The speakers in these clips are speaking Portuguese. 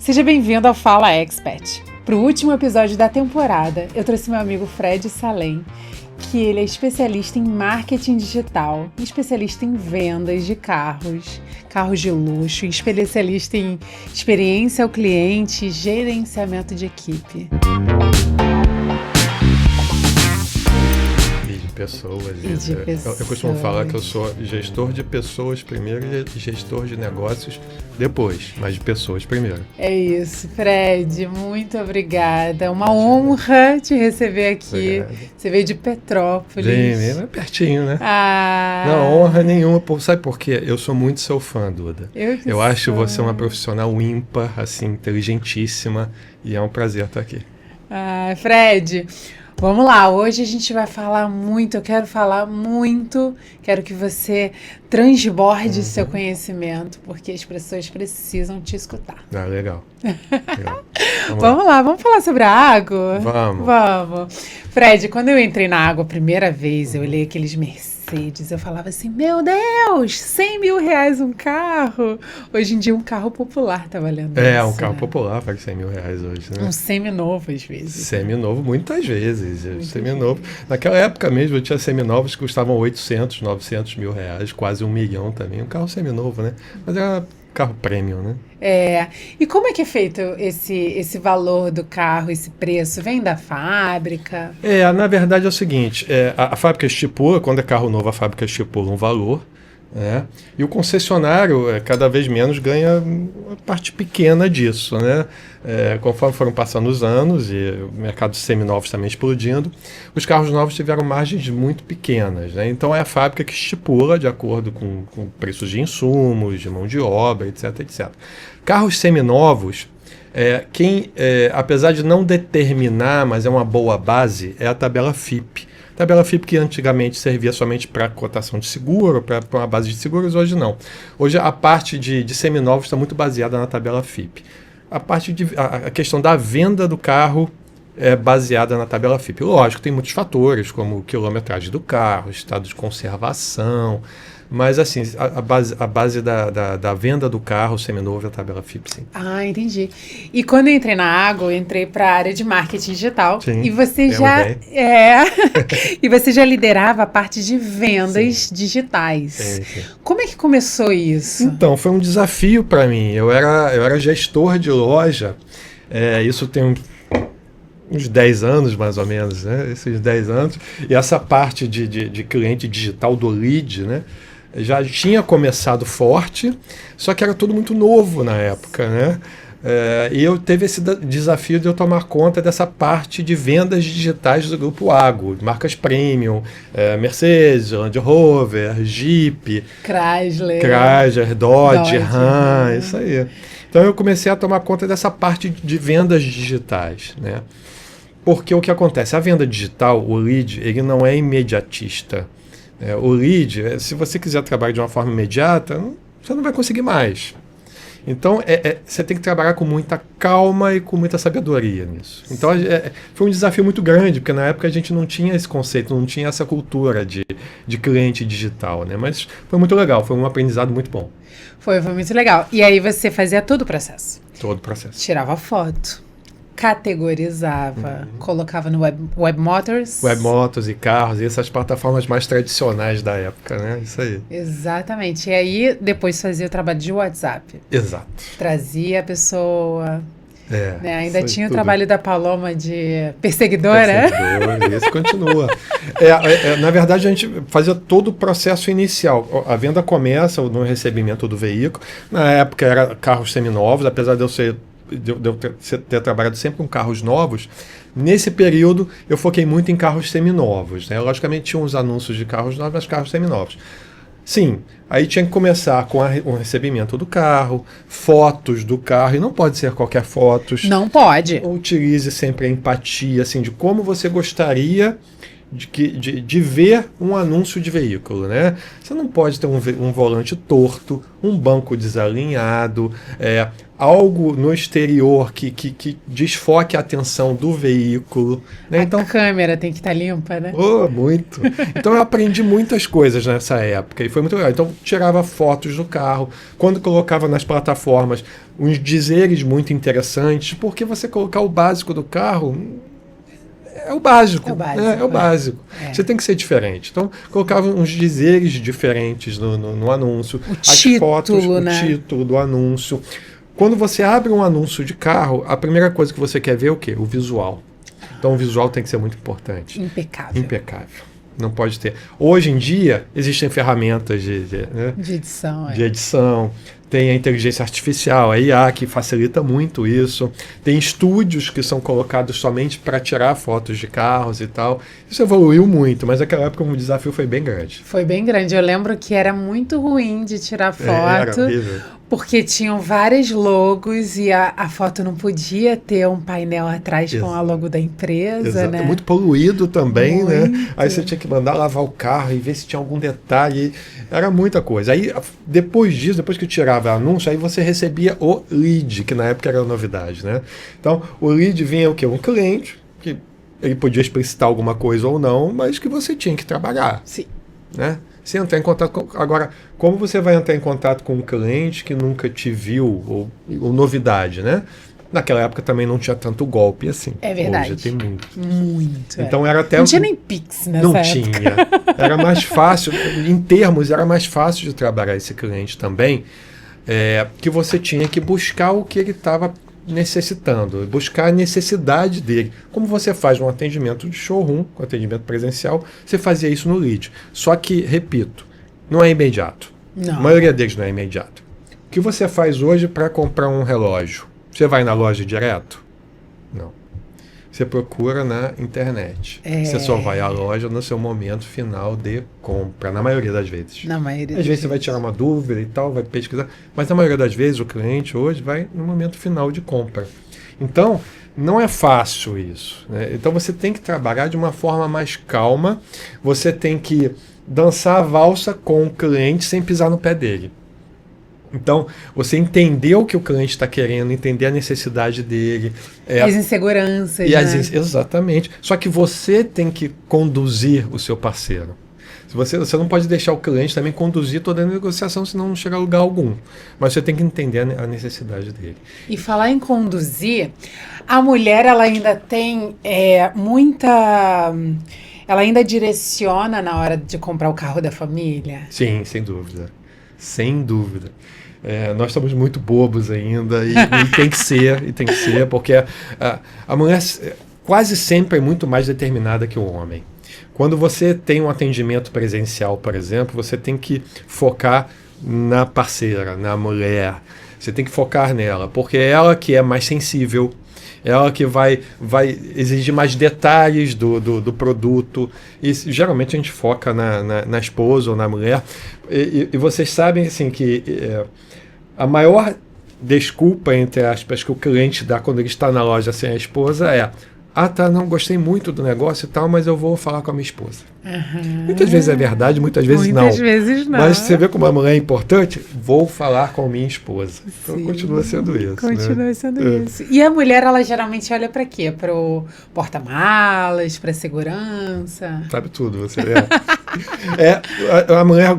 Seja bem-vindo ao Fala Expert. Para o último episódio da temporada, eu trouxe meu amigo Fred Salem, que ele é especialista em marketing digital, especialista em vendas de carros de luxo, especialista em experiência ao cliente e gerenciamento de equipe. Pessoas. Eu costumo falar que eu sou gestor de pessoas primeiro e gestor de negócios depois, mas de pessoas primeiro. É isso, Fred, muito obrigada. Uma honra te receber aqui. Obrigado. Você veio de Petrópolis. É pertinho, né? Não, honra nenhuma. Sabe por quê? Eu sou muito seu fã, Duda. Eu acho você uma profissional ímpar, assim, inteligentíssima, e é um prazer estar aqui. Fred, vamos lá, hoje a gente vai falar muito, eu quero falar muito, quero que você transborde seu conhecimento, porque as pessoas precisam te escutar. Legal. Vamos lá, vamos falar sobre a água? Vamos. Fred, quando eu entrei na água a primeira vez, eu olhei aqueles Mercedes, eu falava assim, meu Deus, 100 mil reais um carro. Hoje em dia um carro popular tá valendo isso, um carro popular vale 100 mil reais hoje, né? Um seminovo às vezes. Seminovo, muitas vezes. Seminovo. Naquela época mesmo, eu tinha seminovos que custavam 800, 900 mil reais, quase 1 milhão também. Um carro seminovo, né? Mas era carro premium, né? E como é que é feito esse valor do carro, esse preço? Vem da fábrica? Na verdade é o seguinte, a fábrica estipula, quando é carro novo, a fábrica estipula um valor, né? E o concessionário cada vez menos ganha uma parte pequena disso, né? Conforme foram passando os anos e o mercado de seminovos também explodindo, os carros novos tiveram margens muito pequenas, né? Então é a fábrica que estipula de acordo com preços de insumos, de mão de obra, etc, etc. Carros seminovos, apesar de não determinar, mas é uma boa base, é a tabela FIPE. Tabela FIPE que antigamente servia somente para cotação de seguro, para uma base de seguros, hoje não. Hoje a parte de seminovos está muito baseada na tabela FIPE. A questão da venda do carro é baseada na tabela FIPE. Lógico, tem muitos fatores, como quilometragem do carro, estado de conservação, mas assim, a base da venda do carro seminovo é a tabela FIPE, sim. Entendi. E quando eu entrei na água, eu entrei para a área de marketing digital. Sim, e você e você já liderava a parte de vendas digitais. Sim. Como é que começou isso? Então, foi um desafio para mim. Eu era gestor de loja, isso tem uns 10 anos, mais ou menos, né? Esses 10 anos. E essa parte de cliente digital do lead, né? Já tinha começado forte, só que era tudo muito novo na época, né? E eu teve esse desafio de eu tomar conta dessa parte de vendas digitais do Grupo Agro, marcas premium, Mercedes, Land Rover, Jeep, Chrysler, Dodge, Ram, isso aí. Então eu comecei a tomar conta dessa parte de vendas digitais, né? Porque o que acontece? A venda digital, o lead, ele não é imediatista. O lead, se você quiser trabalhar de uma forma imediata, você não vai conseguir mais. Então, você tem que trabalhar com muita calma e com muita sabedoria nisso. Então, foi um desafio muito grande, porque na época a gente não tinha esse conceito, não tinha essa cultura de cliente digital, né? Mas foi muito legal, foi um aprendizado muito bom. Foi muito legal. E aí você fazia todo o processo? Todo o processo. Tirava foto, categorizava, colocava no Webmotors. Webmotors e carros, e essas plataformas mais tradicionais da época, né? Isso aí. Exatamente. E aí, depois fazia o trabalho de WhatsApp. Exato. Trazia a pessoa. Né? Ainda tinha tudo. O trabalho da Paloma de perseguidora. Esse continua. Na verdade, a gente fazia todo o processo inicial. A venda começa no recebimento do veículo. Na época, era carros seminovos, apesar de eu ter trabalhado sempre com carros novos. Nesse período, eu foquei muito em carros seminovos, né? Logicamente, tinha uns anúncios de carros novos, mas carros seminovos. Sim, aí tinha que começar com o recebimento do carro, fotos do carro, e não pode ser qualquer fotos. Não pode. Utilize sempre a empatia, assim, de como você gostaria de ver um anúncio de veículo, né? Você não pode ter um volante torto, um banco desalinhado, algo no exterior que desfoque a atenção do veículo. Né? Então, a câmera tem que estar limpa, né? Muito. Então eu aprendi muitas coisas nessa época e foi muito legal. Então tirava fotos do carro, quando colocava nas plataformas uns dizeres muito interessantes, porque você colocar o básico do carro é o básico. É o básico. Você tem que ser diferente. Então, colocava uns dizeres diferentes no anúncio. As fotos, o título do anúncio. Quando você abre um anúncio de carro, a primeira coisa que você quer ver é o quê? O visual. Então, o visual tem que ser muito importante. Impecável. Não pode ter. Hoje em dia, existem ferramentas de edição. De edição. Tem a inteligência artificial, a IA, que facilita muito isso. Tem estúdios que são colocados somente para tirar fotos de carros e tal. Isso evoluiu muito, mas naquela época o desafio foi bem grande. Foi bem grande. Eu lembro que era muito ruim de tirar foto. Era horrível. Porque tinham vários logos e a foto não podia ter um painel atrás com a logo da empresa, Exato. né? Muito poluído também, né? Aí você tinha que mandar lavar o carro e ver se tinha algum detalhe. Era muita coisa. Aí, depois disso, depois que eu tirava o anúncio, aí você recebia o lead, que na época era novidade, né? Então, o lead vinha o quê? Um cliente, que ele podia explicitar alguma coisa ou não, mas que você tinha que trabalhar. Sim. Né? Você entrar em contato com... Agora, como você vai entrar em contato com um cliente que nunca te viu, ou novidade, né? Naquela época também não tinha tanto golpe assim. É verdade. Hoje tem muito. Muito. Então era até... Não tinha nem Pix nessa época. Não tinha. Era mais fácil, em termos, era mais fácil de trabalhar esse cliente também, que você tinha que buscar o que ele estava necessitando, buscar a necessidade dele. Como você faz um atendimento de showroom, um atendimento presencial, você fazia isso no lead. Só que, repito, não é imediato. Não. A maioria deles não é imediato. O que você faz hoje para comprar um relógio? Você vai na loja direto? Não. Você procura na internet. Você só vai à loja no seu momento final de compra, na maioria das vezes. Às vezes você vai tirar uma dúvida e tal, vai pesquisar, mas na maioria das vezes o cliente hoje vai no momento final de compra. Então, não é fácil isso, né? Então você tem que trabalhar de uma forma mais calma, você tem que dançar a valsa com o cliente sem pisar no pé dele. Então, você entender o que o cliente está querendo, entender a necessidade dele. As inseguranças, né? Exatamente. Só que você tem que conduzir o seu parceiro. Você não pode deixar o cliente também conduzir toda a negociação, senão não chega a lugar algum. Mas você tem que entender a necessidade dele. E falar em conduzir, a mulher ela ainda tem muita... Ela ainda direciona na hora de comprar o carro da família? Sim, sem dúvida. Sem dúvida. Nós estamos muito bobos ainda e tem que ser, porque a mulher quase sempre é muito mais determinada que o homem. Quando você tem um atendimento presencial, por exemplo, você tem que focar na parceira, na mulher. Você tem que focar nela, porque é ela que é mais sensível, ela que vai exigir mais detalhes do produto. E geralmente a gente foca na esposa ou na mulher. E vocês sabem assim, que a maior desculpa, entre aspas, que o cliente dá quando ele está na loja sem a esposa é: não gostei muito do negócio e tal, mas eu vou falar com a minha esposa. Uhum. Muitas vezes é verdade, muitas vezes não. Muitas vezes não. Mas você vê como a mulher é importante? Vou falar com a minha esposa. Então continua sendo isso. Continua sendo isso. E a mulher, ela geralmente olha para quê? Para o porta-malas, para segurança? Sabe tudo, você a mulher,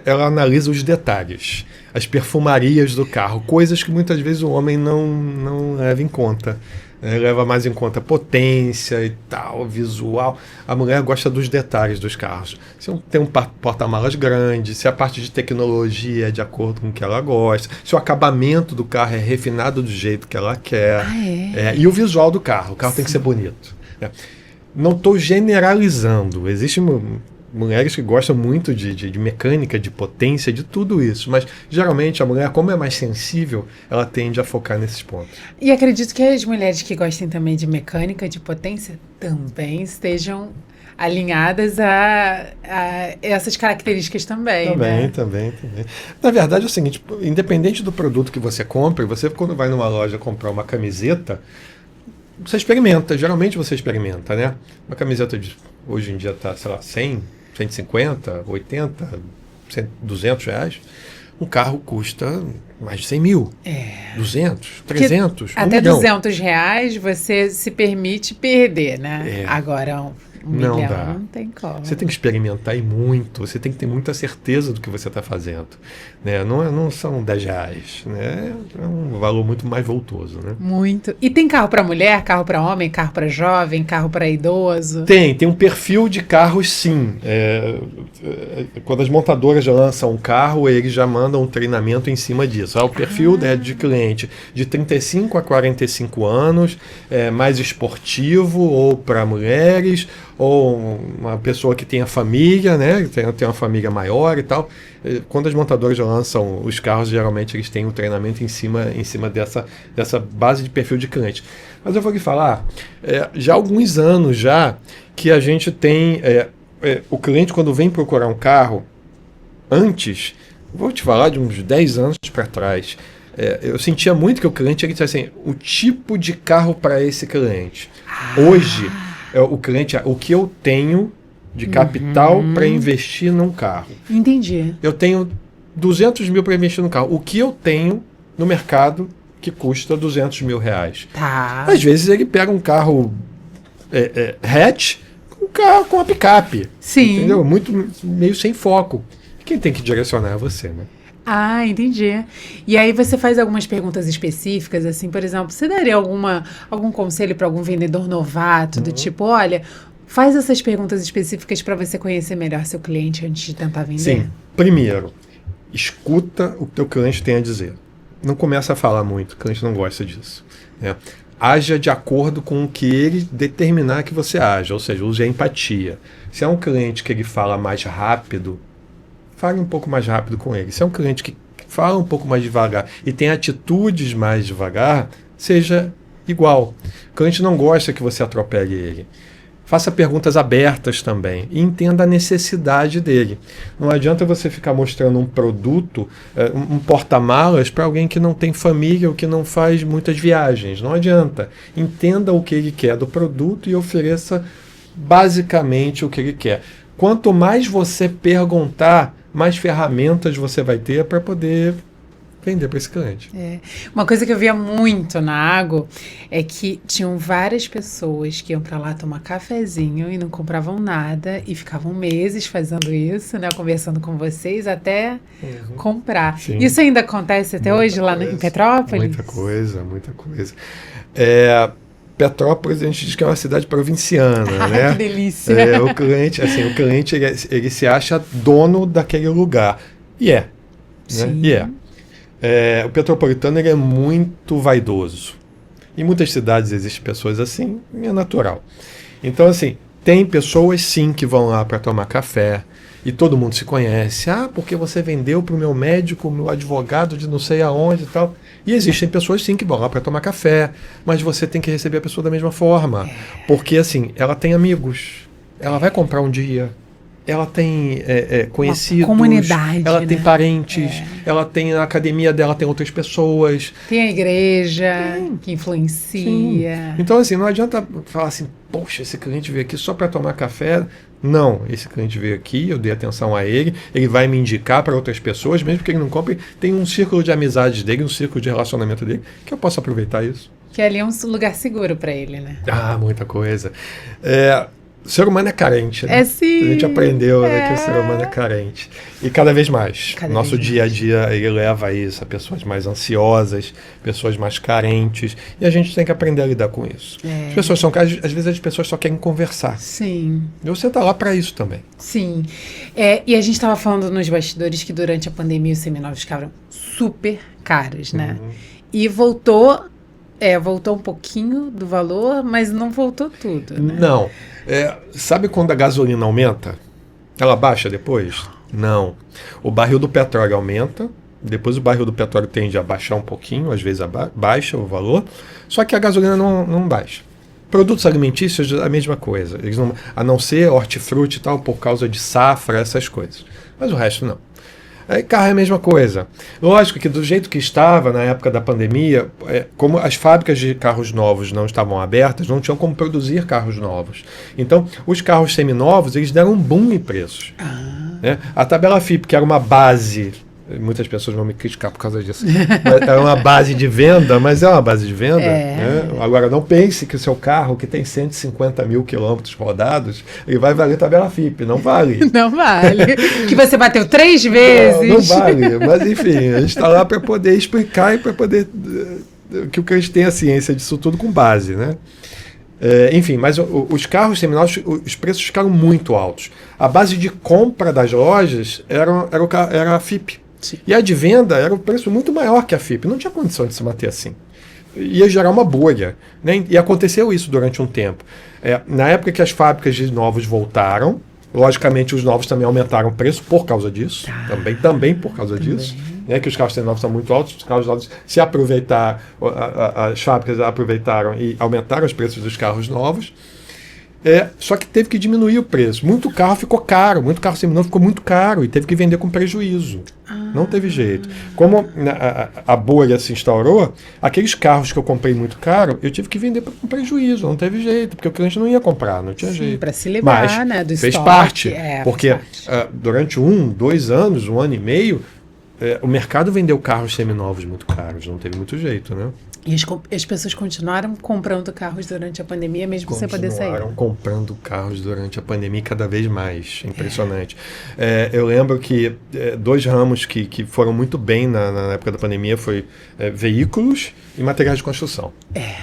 ela analisa os detalhes, as perfumarias do carro, coisas que muitas vezes o homem não leva em conta. Leva mais em conta potência e tal, visual. A mulher gosta dos detalhes dos carros. Se tem um porta-malas grande, se a parte de tecnologia é de acordo com o que ela gosta, se o acabamento do carro é refinado do jeito que ela quer. E o visual do carro. O carro tem que ser bonito. Não estou generalizando. Existem mulheres que gostam muito de mecânica, de potência, de tudo isso. Mas, geralmente, a mulher, como é mais sensível, ela tende a focar nesses pontos. E acredito que as mulheres que gostem também de mecânica, de potência, também estejam alinhadas a essas características também. Também. Na verdade, é o seguinte, independente do produto que você compre, você, quando vai numa loja comprar uma camiseta, você experimenta. Geralmente você experimenta, né? Uma camiseta de hoje em dia está, sei lá, 100, 150, 80, 100, 200 reais. Um carro custa mais de 100 mil, 200, 300, até milhão. R$200 você se permite perder, né? Agora, não milhão dá. não tem como. Você tem que experimentar e muito, você tem que ter muita certeza do que você está fazendo. Né? Não são R$10, né? É um valor muito mais voltoso. Né? Muito. E tem carro para mulher, carro para homem, carro para jovem, carro para idoso? Tem um perfil de carros, sim. Quando as montadoras já lançam um carro, eles já mandam um treinamento em cima disso. O perfil de cliente de 35 a 45 anos, mais esportivo, ou para mulheres, ou uma pessoa que tenha família, né? Tem uma família maior e tal. Quando as montadoras já lançam os carros, geralmente eles têm um treinamento em cima dessa base de perfil de cliente. Mas eu vou lhe falar, já há alguns anos já que a gente tem o cliente, quando vem procurar um carro, antes, vou te falar de uns 10 anos para trás, eu sentia muito que o cliente ele disse assim, o tipo de carro para esse cliente. Hoje, o cliente, o que eu tenho de capital para investir num carro. Entendi. Eu tenho 200 mil para investir no carro. O que eu tenho no mercado que custa 200 mil reais? Tá. Às vezes ele pega um carro hatch com um carro com uma picape. Sim. Entendeu? Meio sem foco. Quem tem que direcionar é você, né? Ah, entendi. E aí você faz algumas perguntas específicas, assim, por exemplo, você daria algum conselho para algum vendedor novato, do tipo, olha, faz essas perguntas específicas para você conhecer melhor seu cliente antes de tentar vender? Sim. Primeiro, escuta o que teu cliente tem a dizer. Não começa a falar muito, o cliente não gosta disso. Né? Haja de acordo com o que ele determinar que você haja, ou seja, use a empatia. Se é um cliente que ele fala mais rápido, fale um pouco mais rápido com ele. Se é um cliente que fala um pouco mais devagar e tem atitudes mais devagar, seja igual. O cliente não gosta que você atropele ele. Faça perguntas abertas também e entenda a necessidade dele. Não adianta você ficar mostrando um produto, um porta-malas para alguém que não tem família ou que não faz muitas viagens. Não adianta. Entenda o que ele quer do produto e ofereça basicamente o que ele quer. Quanto mais você perguntar, mais ferramentas você vai ter para poder vender para esse cliente. Uma coisa que eu via muito na Água é que tinham várias pessoas que iam para lá tomar cafezinho e não compravam nada e ficavam meses fazendo isso, né, conversando com vocês até comprar. Sim. Isso ainda acontece até hoje lá em Petrópolis? Muita coisa. Petrópolis, a gente diz que é uma cidade provinciana, né? Que delícia! O cliente ele se acha dono daquele lugar. E é. Sim. Né? O petropolitano ele é muito vaidoso. Em muitas cidades existem pessoas assim, e é natural. Então, assim, tem pessoas sim que vão lá para tomar café, e todo mundo se conhece. Porque você vendeu para o meu médico, meu advogado de não sei aonde e tal. E existem pessoas sim que vão lá para tomar café, mas você tem que receber a pessoa da mesma forma. Porque assim, ela tem amigos, ela vai comprar um dia, ela tem conhecidos, uma comunidade, ela né? tem parentes, ela tem na academia dela, tem outras pessoas. Tem a igreja que influencia. Sim. Então assim, não adianta falar assim, poxa, esse cliente veio aqui só para tomar café. Não, esse cliente veio aqui, eu dei atenção a ele, ele vai me indicar para outras pessoas, mesmo que ele não compre, tem um círculo de amizades dele, um círculo de relacionamento dele, que eu posso aproveitar isso. Que ali é um lugar seguro para ele, né? Muita coisa. O ser humano é carente, né? Sim. A gente aprendeu que o ser humano é carente. E cada vez mais. Nosso dia a dia ele leva a isso, a pessoas mais ansiosas, pessoas mais carentes. E a gente tem que aprender a lidar com isso. As pessoas às vezes as pessoas só querem conversar. Sim. E você está lá para isso também. Sim. E a gente estava falando nos bastidores que durante a pandemia os seminovos ficaram super caros, né? E voltou um pouquinho do valor, mas não voltou tudo, né? Não. Sabe quando a gasolina aumenta? Ela baixa depois? Não. O barril do petróleo aumenta, depois o barril do petróleo tende a baixar um pouquinho, às vezes baixa o valor, só que a gasolina não baixa. Produtos alimentícios, a mesma coisa. Eles não, a não ser hortifruti e tal, por causa de safra, essas coisas. Mas o resto não. Aí carro é a mesma coisa. Lógico que do jeito que estava na época da pandemia, como as fábricas de carros novos não estavam abertas, não tinham como produzir carros novos. Então, os carros seminovos, eles deram um boom em preços. Né? A tabela FIPE, que era uma base, muitas pessoas vão me criticar por causa disso, é uma base de venda, mas é uma base de venda. Né? Agora, não pense que o seu carro, que tem 150 mil quilômetros rodados, ele vai valer tabela FIPE. Não vale. Não vale. Que você bateu 3 vezes. Não vale. Mas, enfim, a gente está lá para poder explicar e para poder que o cliente tenha ciência disso tudo com base, né? Enfim, mas os carros seminovos, os preços ficaram muito altos. A base de compra das lojas era a FIPE. Sim. E a de venda era um preço muito maior que a FIPE. Não tinha condição de se manter assim. Ia gerar uma bolha. Né? E aconteceu isso durante um tempo. Na época que as fábricas de novos voltaram, logicamente os novos também aumentaram o preço por causa disso. Também por causa disso. Né? Que os carros seminovos são muito altos. Os carros novos se aproveitaram, as fábricas aproveitaram e aumentaram os preços dos carros novos. Só que teve que diminuir o preço. Muito carro ficou caro, muito carro seminovo ficou muito caro e teve que vender com prejuízo. Não teve jeito. Como a bolha se instaurou, aqueles carros que eu comprei muito caro, eu tive que vender com prejuízo. Não teve jeito, porque o cliente não ia comprar, não tinha jeito. Para se livrar, mas né, do fez estoque. Parte, porque durante 2 anos, 1 ano e meio, o mercado vendeu carros seminovos muito caros. Não teve muito jeito, né? E as pessoas continuaram comprando carros durante a pandemia, mesmo sem poder sair. Continuaram comprando carros durante a pandemia cada vez mais. Impressionante. Eu lembro que 2 ramos que foram muito bem na época da pandemia foi veículos e materiais de construção.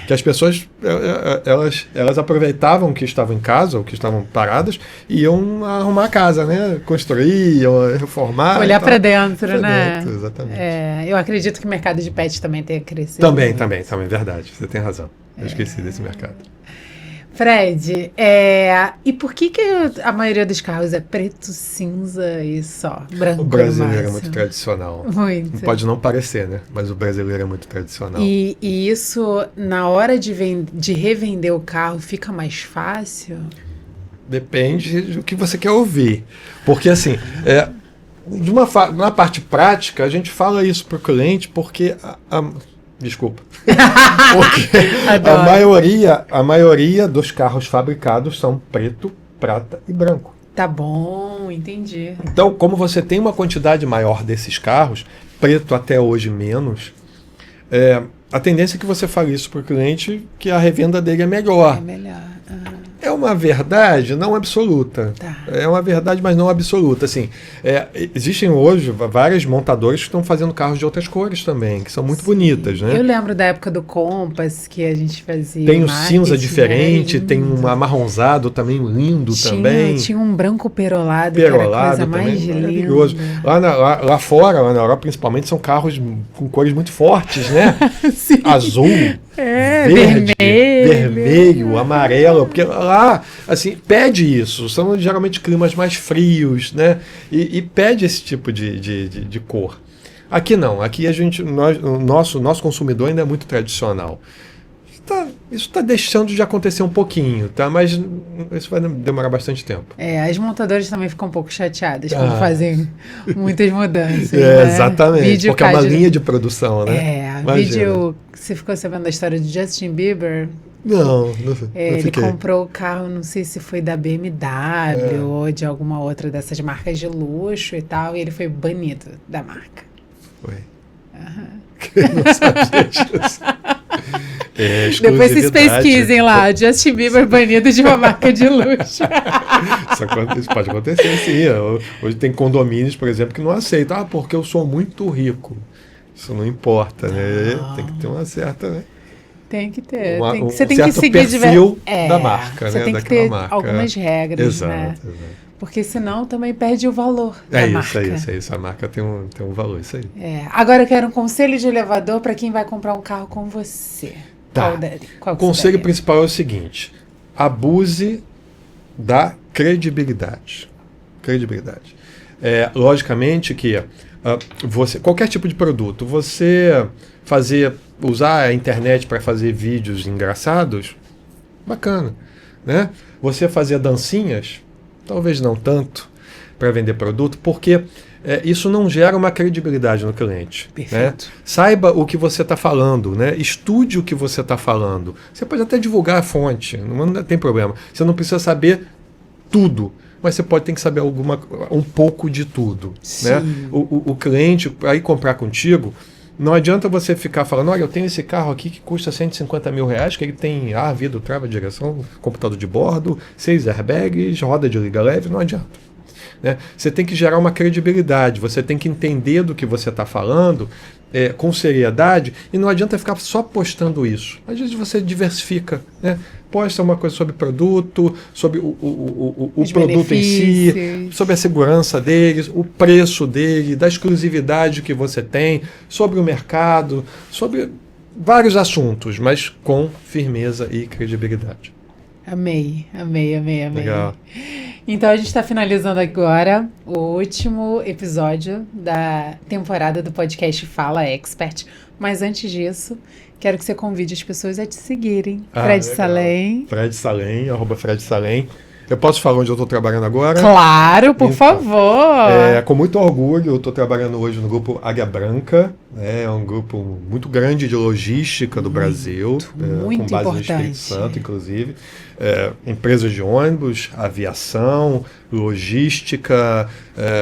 Que as pessoas elas aproveitavam que estavam em casa ou que estavam paradas e iam arrumar a casa, né? Construir, iam reformar. Olhar para dentro, né? Exatamente. Eu acredito que o mercado de pet também tenha crescido. Também, verdade. Você tem razão. Eu esqueci desse mercado. Fred, e por que a maioria dos carros é preto, cinza e só branco? O brasileiro é muito tradicional. Muito. Pode não parecer, né? Mas o brasileiro é muito tradicional. E isso, na hora de revender o carro, fica mais fácil? Depende do que você quer ouvir. Porque, assim, na parte prática, a gente fala isso para o cliente porque... Desculpa. Porque a maioria dos carros fabricados são preto, prata e branco. Tá bom, entendi. Então, como você tem uma quantidade maior desses carros, preto até hoje menos, a tendência é que você fale isso para o cliente que a revenda dele é melhor. É melhor. É uma verdade não absoluta. Tá. É uma verdade, mas não absoluta. Assim, existem hoje várias montadoras que estão fazendo carros de outras cores também, que são muito bonitas, né? Eu lembro da época do Compass, que a gente fazia. Tem o cinza diferente, tem um amarronzado também lindo também. Tinha um branco perolado, que era a coisa mais maravilhoso. linda. Lá fora, lá na Europa principalmente, são carros com cores muito fortes, né? Sim. Azul, verde, vermelho, amarelo, porque lá, assim, pede isso. São geralmente climas mais frios, né? E pede esse tipo de cor. Aqui não. Aqui o nosso consumidor ainda é muito tradicional. Isso está deixando de acontecer um pouquinho, tá? Mas isso vai demorar bastante tempo. As montadoras também ficam um pouco chateadas quando fazem muitas mudanças. Né? Exatamente, porque é uma linha de produção, né? Você ficou sabendo da história de Justin Bieber? Não Ele fiquei. comprou o carro, não sei se foi da BMW ou de alguma outra dessas marcas de luxo e tal, e ele foi banido da marca. Foi. Eu não sabia disso. Depois vocês pesquisem lá, Justin Bieber banido de uma marca de luxo. Isso pode acontecer, sim. Hoje tem condomínios, por exemplo, que não aceitam. Porque eu sou muito rico. Isso não importa, né? Tem que ter uma certa... Né? Tem que ter. Você tem que seguir perfil da marca, você né? tem que ter algumas regras, né? Exato. Porque senão também perde o valor da marca. Isso. A marca tem um valor, isso aí. Agora eu quero um conselho de elevador para quem vai comprar um carro com você. Tá. Qual o conselho principal é o seguinte: abuse da credibilidade. Logicamente que qualquer tipo de produto, você usar a internet para fazer vídeos engraçados, bacana, né? Você fazer dancinhas, talvez não tanto, para vender produto, porque isso não gera uma credibilidade no cliente. Perfeito. Né? Saiba o que você está falando, né? Estude o que você está falando. Você pode até divulgar a fonte, não tem problema. Você não precisa saber tudo, mas você ter que saber um pouco de tudo. Né? O cliente, para ir comprar contigo, não adianta você ficar falando, olha, eu tenho esse carro aqui que custa 150 mil reais, que ele tem ar, vidro, trava, direção, computador de bordo, 6 airbags, roda de liga leve, não adianta. Né? Você tem que gerar uma credibilidade, você tem que entender do que você está falando com seriedade, e não adianta ficar só postando isso. Às vezes você diversifica, né? Posta uma coisa sobre produto, sobre o produto em si, sobre a segurança deles, o preço dele, da exclusividade que você tem, sobre o mercado, sobre vários assuntos, mas com firmeza e credibilidade. Amei. Legal. Então a gente está finalizando agora o último episódio da temporada do podcast Fala Expert. Mas antes disso, quero que você convide as pessoas a te seguirem. Fred Salem. Fred Salem, @FredSalem. Eu posso falar onde eu estou trabalhando agora? Claro, por favor. Com muito orgulho, eu estou trabalhando hoje no grupo Águia Branca. É um grupo muito grande de logística do Brasil, muito com base importante. no Espírito Santo, inclusive. Empresas de ônibus, aviação, logística,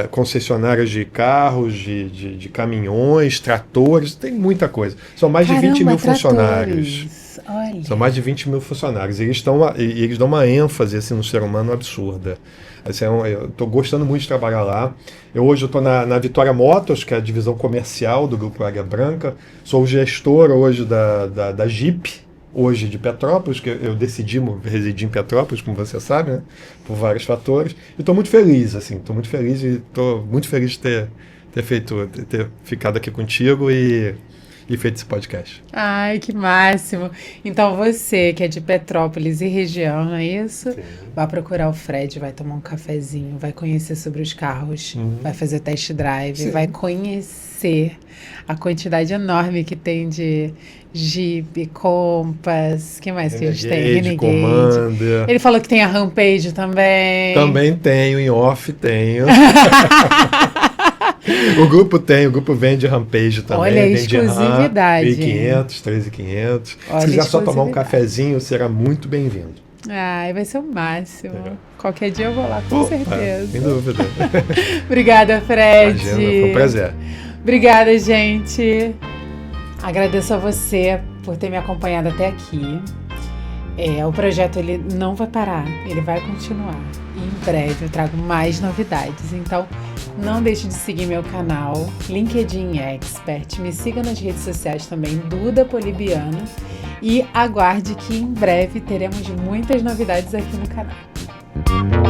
concessionárias de carros, de caminhões, tratores, tem muita coisa. São mais de 20 mil funcionários. Olha. São mais de 20 mil funcionários. E eles dão uma ênfase assim, no ser humano absurda. Assim, eu estou gostando muito de trabalhar lá. Hoje eu estou na Vitória Motors, que é a divisão comercial do Grupo Águia Branca. Sou o gestor hoje da Jeep, hoje de Petrópolis, que eu decidi residir em Petrópolis, como você sabe, né? Por vários fatores. E estou muito feliz, assim. Estou muito feliz e estou muito feliz de ter ficado aqui contigo e feito esse podcast. Ai, que máximo. Então você que é de Petrópolis e região, não é isso? Sim. Vai procurar o Fred, vai tomar um cafezinho, vai conhecer sobre os carros, vai fazer test drive, Sim. vai conhecer a quantidade enorme que tem de Jeep, Compass, que mais que a gente tem? Renegade, Commander. Ele falou que tem a Rampage também. Também tenho, em off tenho. O grupo vende Rampage também. Olha a vende exclusividade. 1.500, 3.500. Se quiser só tomar um cafezinho, será muito bem-vindo. Ai, vai ser o máximo. Qualquer dia eu vou lá, com certeza. Sem dúvida. Obrigada, Fred. Imagina, foi um prazer. Obrigada, gente. Agradeço a você por ter me acompanhado até aqui. O projeto ele não vai parar, ele vai continuar. E em breve eu trago mais novidades. Então, não deixe de seguir meu canal, LinkedIn Expert. Me siga nas redes sociais também, Duda Polibiano. E aguarde que em breve teremos muitas novidades aqui no canal.